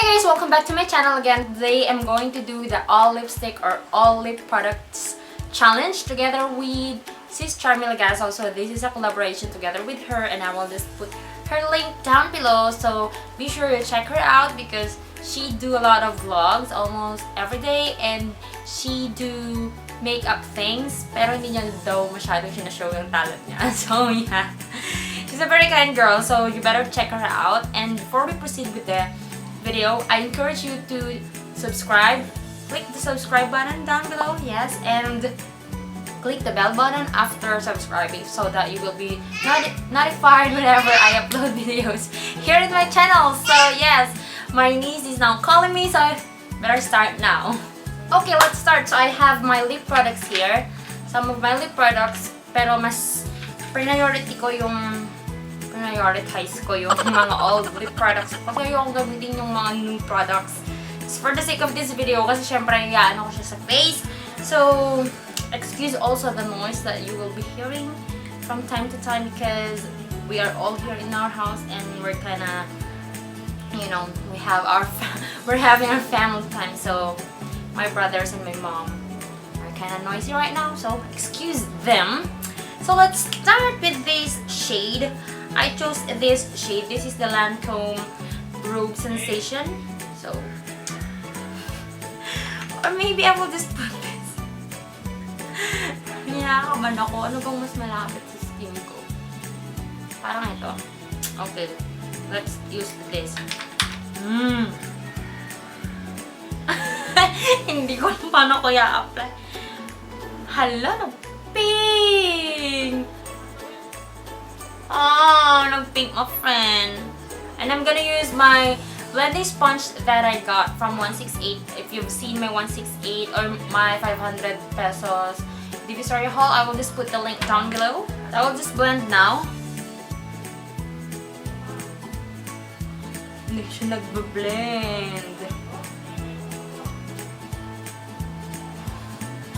Hi guys! Welcome back to my channel again. Today I'm going to do the all lipstick or all lip products challenge together with Sis Charmy Legazo. So this is a collaboration together with her, and I will just put her link down below. So be sure to check her out because she do a lot of vlogs almost every day, and she do makeup things pero hindi niya daw masyadong sinashow yung talent niya. So yeah, she's a very kind girl, so you better check her out. And before we proceed with the video, I encourage you to subscribe. Click the subscribe button down below, yes, and click the bell button after subscribing so that you will be notified whenever I upload videos here in my channel. So yes, my niece is now calling me, so I better start now. Okay, let's start. So I have my lip products here. Some of my lip products, pero mas prioritize ko yung mga old lip products. Kasi ayoko gamitin yung mga new products. It's for the sake of this video, kasi syempre ano ko siya sa face. So, excuse also the noise that you will be hearing from time to time because we are all here in our house and we're kinda, you know, we're having our family time. So, my brothers and my mom are kinda noisy right now, so excuse them. So, let's start with this shade. I chose this shade. This is the Lancome Rogue Sensation. So, or maybe I will just put this. Hinakaban ako. Ano bang mas malapit sa skin ko? Parang ito. Okay. Let's use this. Hindi ko alam paano ko i-apply. Hala, pink! Oh, nag-pink my friend. And I'm gonna use my blending sponge that I got from 168. If you've seen my 168 or my 500 pesos Divisory haul, I will just put the link down below. I will just blend now. Hindi siya nagbe-blend.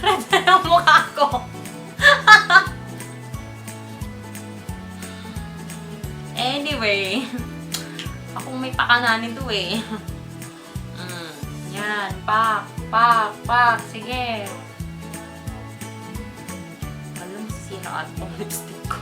Red na ang mukha ko. Anyway, akong may pakananin to eh. Yan, pak. Sige. Alam mo sino at tong lipstick ko.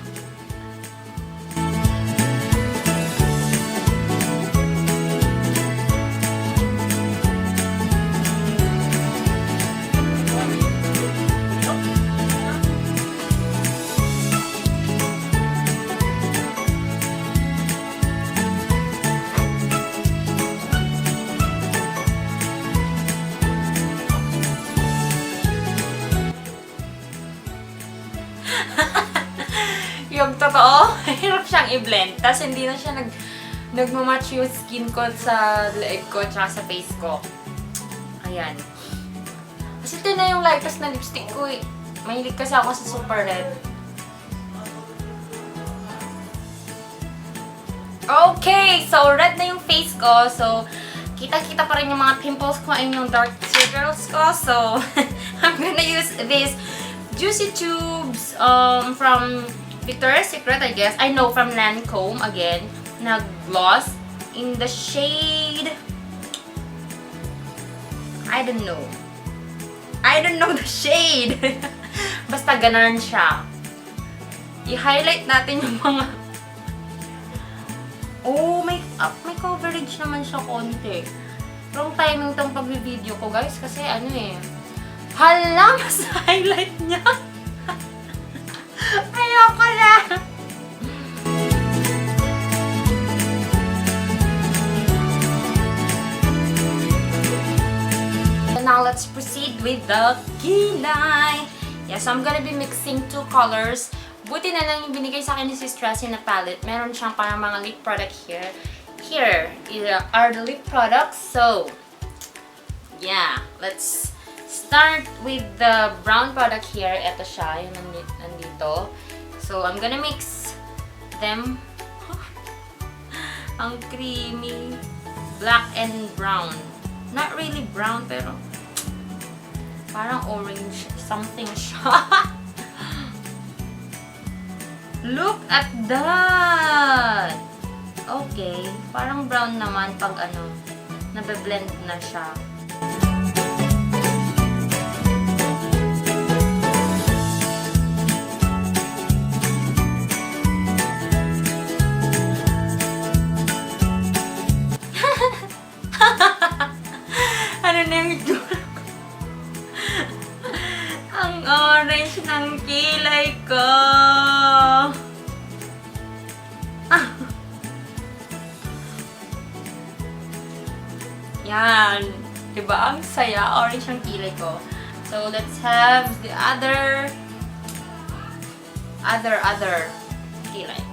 Yung totoo, hirap siyang i-blend. Tapos hindi na siya nagmamatch yung skin ko sa leeg ko tsaka sa face ko. Ayan. Kasi ito na yung lightest na lipstick ko eh. Mahilig kasi ako sa super red. Okay! So, red na yung face ko. So, kita-kita pa rin yung mga pimples ko and yung dark circles ko. So, I'm gonna use this Juicy Tubes from Victoria's Secret, I guess. I know, from Lancome, again, na gloss in the shade, I don't know the shade. Basta ganun siya. I-highlight natin yung mga may coverage naman siya konti. Wrong timing tong pag-video ko, guys, kasi ano eh, hala, mas highlight niya. Ayoko na! Now, let's proceed with the kilay. Yes, I'm gonna be mixing two colors. Buti na lang yung binigay sa akin ni Sis Tracy na palette. Meron siyang parang mga lip product here. Here are the lip products. So, yeah, let's start with the brown product here. Ito siya, yung nandito. So, I'm gonna mix them. Ang creamy. Black and brown. Not really brown, pero parang orange something siya. Look at that! Okay. Parang brown naman pag ano. nabe-blend na siya. Ano na yung itsura ko? Ang orange ng kilay ko! Ah. Yan. Diba? Ang saya. Orange ang kilay ko. So, let's have the other kilay.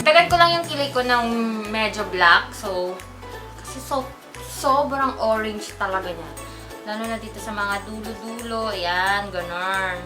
Dagan ko lang yung kilay ko ng medyo black. So, kasi sobrang orange talaga niya. Lalo na dito sa mga dulo-dulo. Ayan, ganon.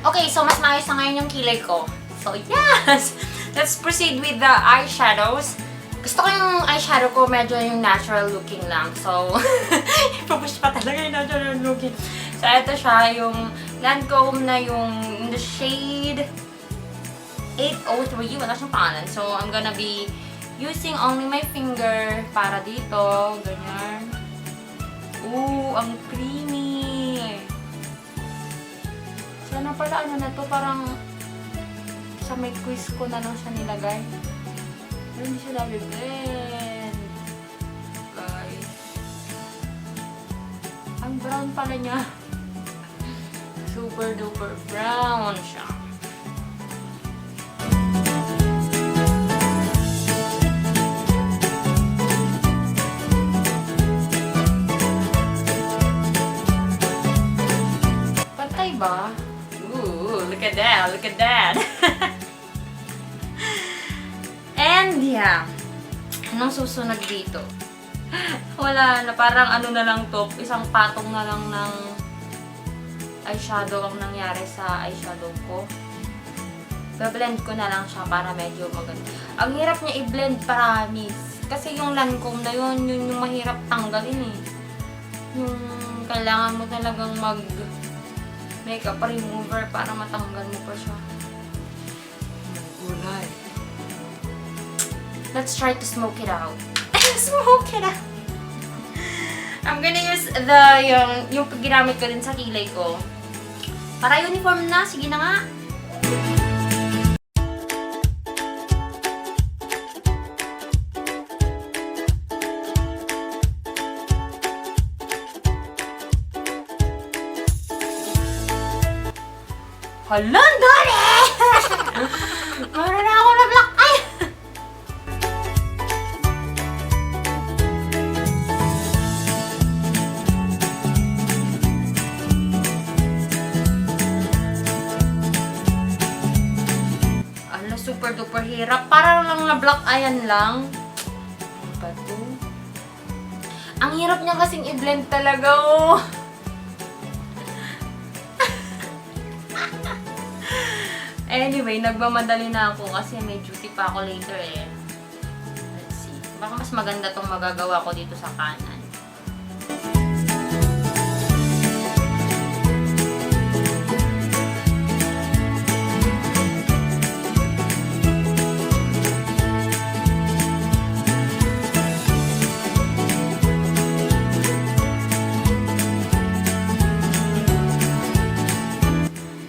Okay, so mas maayos na ngayon yung kilay ko. So, yes! Let's proceed with the eyeshadows. Gusto ko yung eyeshadow ko medyo yung natural looking lang. So, ipapush pa talaga yung natural looking. So, ito siya, yung Lancome na yung in the shade 803. Wala siyang pangalan. So, I'm gonna be using only my finger para dito. Ganyan. Ooh, ang creamy! Sana pala ano na to, parang sa may quiz ko na lang siya nilagay. Pero hindi siya nabiblend. Guys. Ang brown pala niya. Super duper brown siya. Pantay ba? Look at that, look at that. And yeah, anong susunod dito? Wala na, parang ano na lang to, isang patong na lang ng eyeshadow ang nangyari sa eyeshadow ko. Ba-blend ko na lang siya para medyo maganda. Ang hirap niya i-blend, promise. Kasi yung Lancome na yun yung mahirap tanggalin eh. Yung kailangan mo talagang makeup remover para matanggal mo pa siya. Gulay. Let's try to smoke it out. Smoke it out! I'm gonna use yung ginamit ko din sa kilay ko. Para uniform na. Sige na nga. Hala, dali! Meron na ako na black eye! Ala, super duper hirap. Para lang na black eyean lang. Ano ba to? Ang hirap niya kasing i-blend talaga, oh! Anyway, nagmamadali na ako kasi may duty pa ako later eh. Let's see. Baka mas maganda tong magagawa ko dito sa kanan.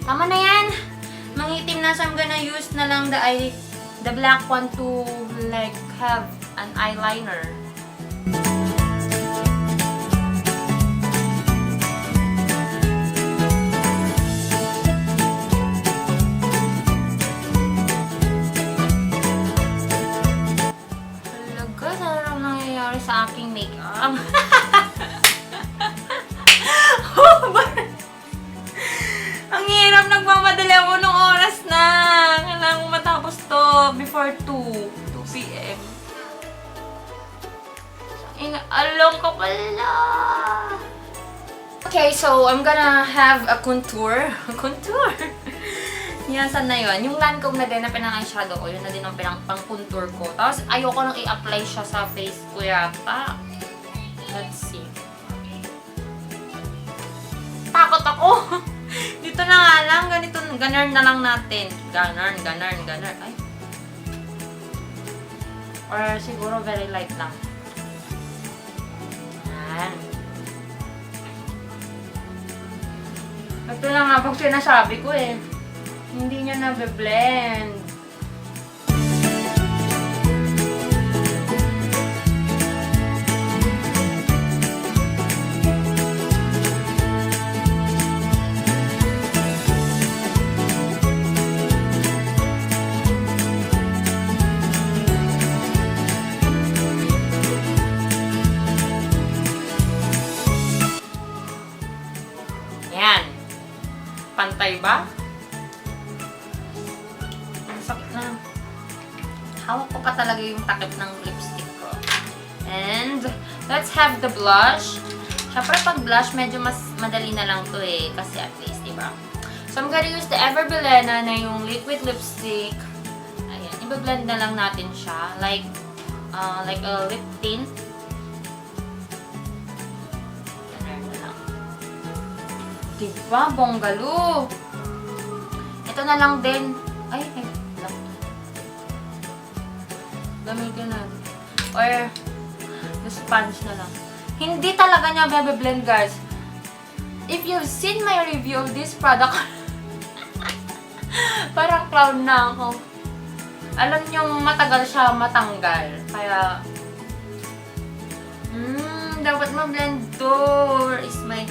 Tama na yan! Mangitim So I'm gonna use na lang the black one to like have an eyeliner. Talaga, sarang nangyayari sa aking makeup. Ang hirap, nagmamadali ako nung oras na. Kailangan ko matapos to before 2 p.m. Along ka pala. Okay, so I'm gonna have a contour. Contour? Yan, saan na yun? Yung Lancome na din na pinang-eyeshadow ko, yun na din ang pang-contour ko. Tapos, ayoko nang i-apply siya sa face ko yata. Let's see. Takot ako! Dito na nga lang, ganito, ganar na lang natin. Ganar. Ay. Or siguro very light lang. Yan. Ito na nga pag sinasabi ko eh. Hindi niya na-blend. Yan. Pantay ba? Sakit na. Hawak ko pa talaga yung takip ng lipstick ko. And, let's have the blush. Siyempre, pag blush, medyo mas madali na lang to eh. Kasi at least, diba? So, I'm gonna use the Everbelena na yung liquid lipstick. Ayan, i-blend na lang natin siya. Like a lip tint. Ayan na lang. Diba? Bonggalo! Ito na lang din. Ay, gamitin natin. Or, the sponge na lang. Hindi talaga niya bebe-blend, guys. If you've seen my review of this product, parang clown na ako. Alam niyong matagal siya matanggal. Kaya, dapat ma-blend to. Where is my...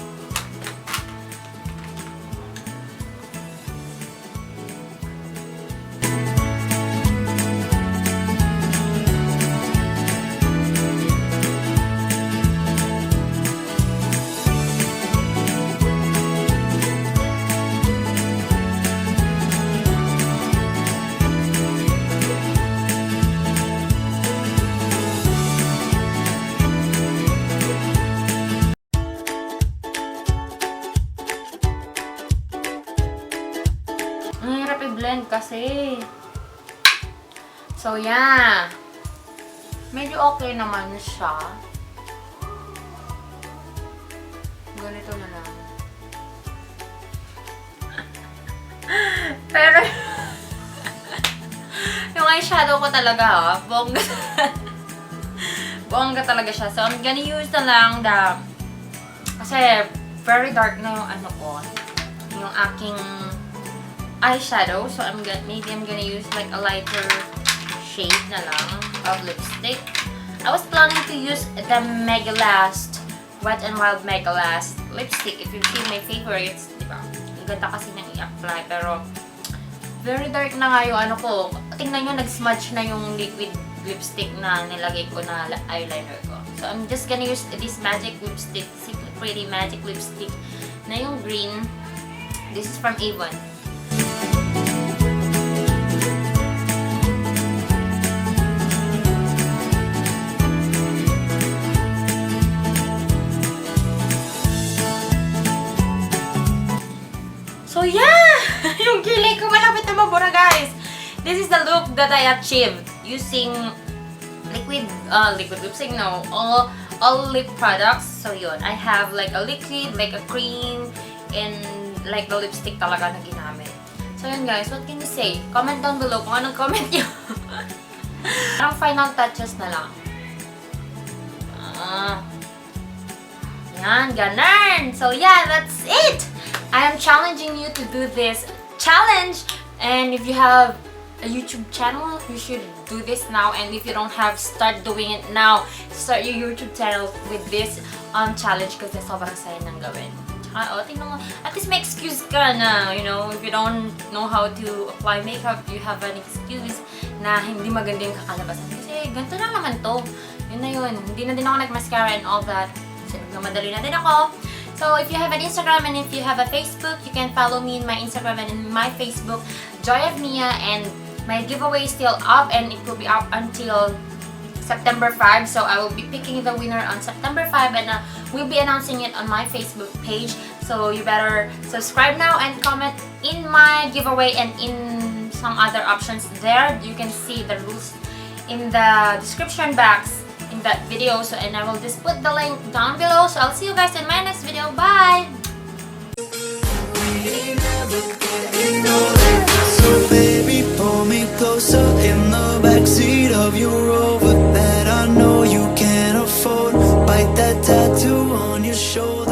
i-blend kasi. So, yeah. Medyo okay naman siya. Ganito na lang. Pero, yung eyeshadow ko talaga, bongga. Bongga talaga siya. So, I'm gonna use na lang kasi, very dark na yung ano ko. Yung aking eyeshadow. So, maybe I'm gonna use like a lighter shade na lang of lipstick. I was planning to use the Mega Last Wet n Wild Mega Last lipstick. If you've seen my favorites, diba? Ang ganda kasi nang i-apply. Pero, very dark na nga yung ano ko. Tingnan nyo, nag-smudge na yung liquid lipstick na nilagay ko na eyeliner ko. So, I'm just gonna use this magic lipstick, Simply Pretty Magic Lipstick na yung green. This is from Avon. So yeah! Yung kilay ko malapit na mabura, guys! This is the look that I achieved using liquid lipstick, no, all lip products. So yun, I have like a liquid, like a cream, and like the lipstick talaga na ginamit. So yun, guys, what can you say? Comment down below kung anong comment nyo. Ang final touches na lang. Yan, ganun! So yeah, that's it! I am challenging you to do this challenge And if you have a YouTube channel, you should do this now. And if you don't have, start doing it now. Start your YouTube channel with this challenge kasi sobrang saya nang gawin. Tsaka, tingnan mo, at least may excuse ka na, you know, if you don't know how to apply makeup, you have an excuse na hindi maganda yung kakalabasan. Kasi ganito lang naman to. Yun na yun. Hindi na din ako nag-mascara and all that. Kasi nagmamadali na din ako. So, if you have an Instagram and if you have a Facebook, you can follow me in my Instagram and in my Facebook, Joy of Mia, and my giveaway is still up and it will be up until September 5. So I will be picking the winner on September 5 and we'll be announcing it on my Facebook page. So you better subscribe now and comment in my giveaway and in some other options there. You can see the rules in the description box in that video. So, and I will just put the link down below. So I'll see you guys in my next video. Bye! So baby, pull me closer in the backseat of your Rover that I know you can't afford. Bite that tattoo on your shoulder.